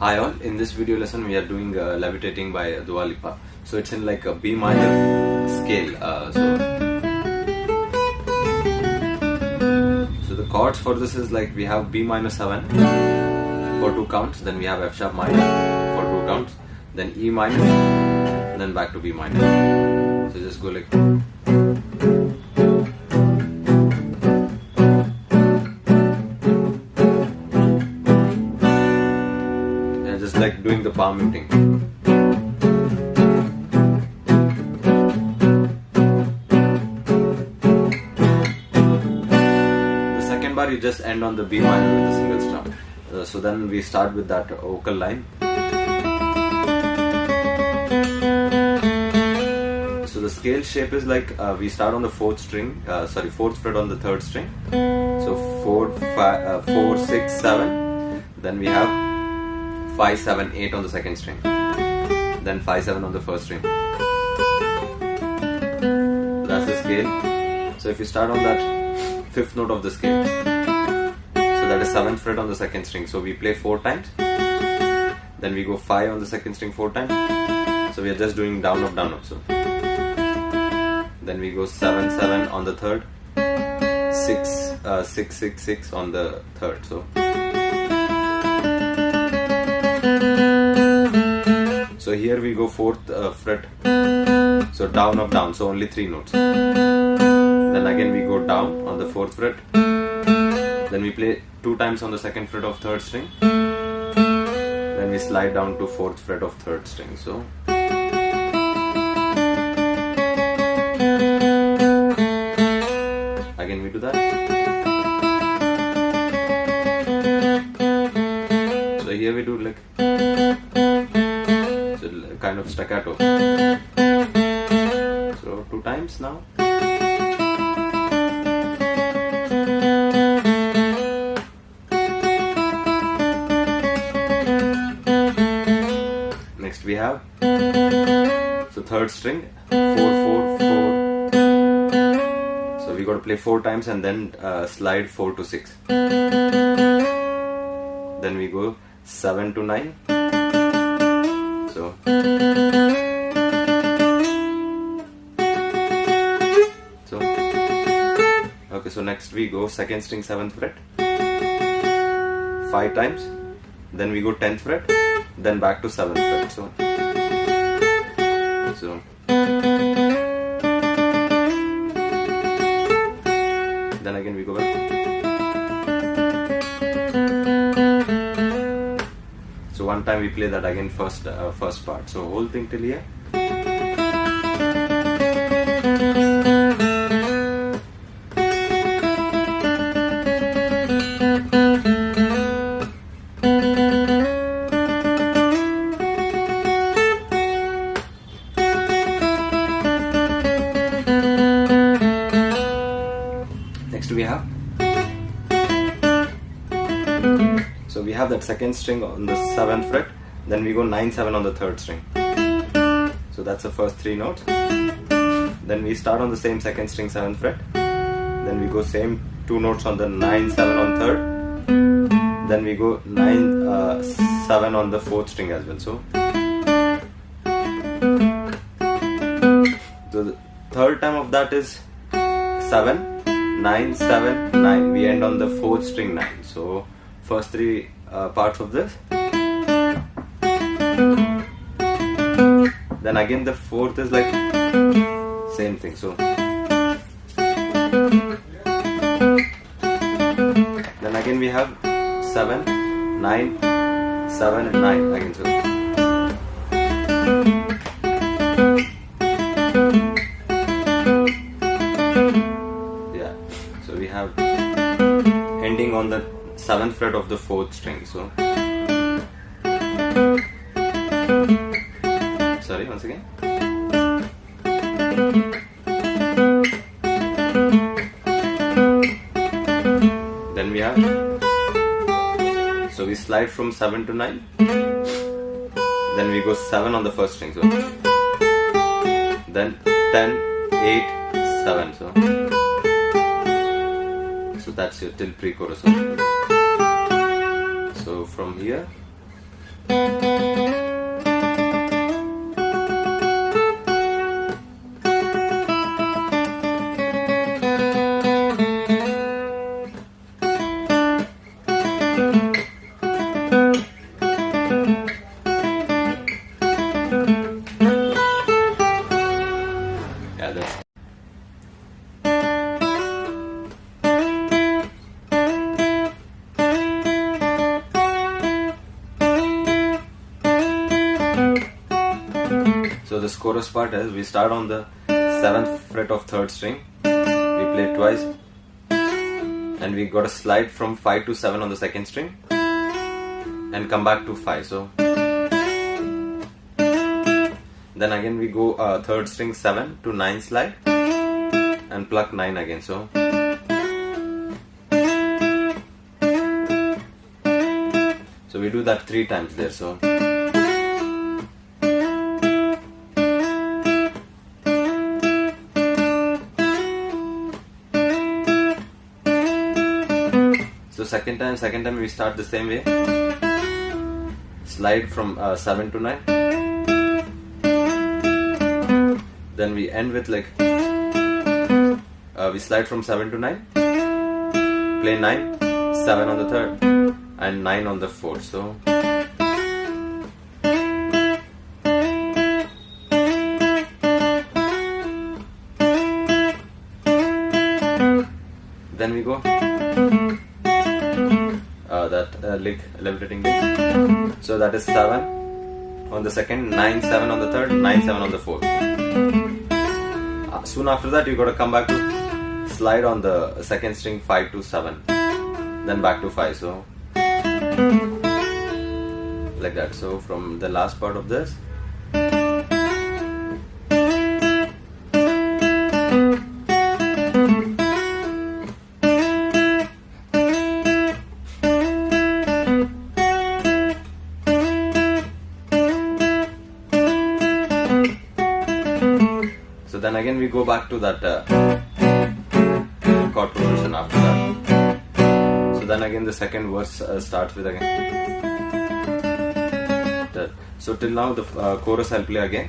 Hi all, in this video lesson we are doing Levitating by Lipa. So it's in like a B minor scale. So the chords for this is like we have B minor 7 for 2 counts, then we have F sharp minor for 2 counts, then E minor, then back to B minor. So just go like just like doing the palm muting. The second bar you just end on the B minor with a single strum. So then we start with that vocal line. So the scale shape is like we start on the fourth fret on the third string. So 4, 6, 7. Then we have 5, 7, 8 on the second string, then 5, 7 on the first string. That's the scale. So if you start on that 5th note of the scale, so that is 7th fret on the second string, so we play 4 times, then we go 5 on the second string 4 times, so we are just doing down up down up. So then we go 7, 7 on the third, 6, 6, 6, 6 on the third. So here we go 4th fret, so down up down, so only 3 notes. Then again we go down on the 4th fret, then we play 2 times on the 2nd fret of 3rd string, then we slide down to 4th fret of 3rd string. So again we do that. So here we do like kind of staccato. So 2 times now. Next we have, so 3rd string, 4, 4, 4. So we got to play 4 times and then slide 4 to 6. Then we go 7 to 9. So okay, so next we go 2nd string 7th fret 5 times, then we go 10th fret, then back to 7th fret. So then again we go back. So one time we play that again first part. So whole thing till here. Next we have, so we have that 2nd string on the 7th fret, then we go 9, 7 on the 3rd string. So that's the first 3 notes. Then we start on the same 2nd string 7th fret, then we go same 2 notes on the 9, 7 on 3rd, then we go 9, 7 on the 4th string as well. So the third time of that is 7, 9, 7, 9. We end on the 4th string 9. So first 3 parts of this. Then again the 4th is like same thing. So then again we have 7, 9, 7 and 9 again. So we have ending on the 7th fret of the 4th string. So sorry, once again. Then we have, so we slide from 7 to 9, then we go 7 on the first string. So then 10, 8, 7. So that's your till pre-chorus. So from here Yeah, that's. So this chorus part is, we start on the 7th fret of 3rd string, we play twice, and we got a slide from 5 to 7 on the 2nd string, and come back to 5. So then again we go 3rd string 7 to 9 slide, and pluck 9 again. So we do that 3 times there. So second time we start the same way, slide from 7 to 9, then we end with like we slide from 7 to 9, play 9, 7 on the 3rd and 9 on the 4th. So then we go lick, levitating lick. So that is 7 on the 2nd, 9, 7 on the 3rd, 9, 7 on the 4th. Soon after that you got to come back to slide on the 2nd string 5 to 7, then back to 5. So like that. So from the last part of this, then again we go back to that chord progression after that. So then again the second verse starts with again. So till now the chorus I'll play again.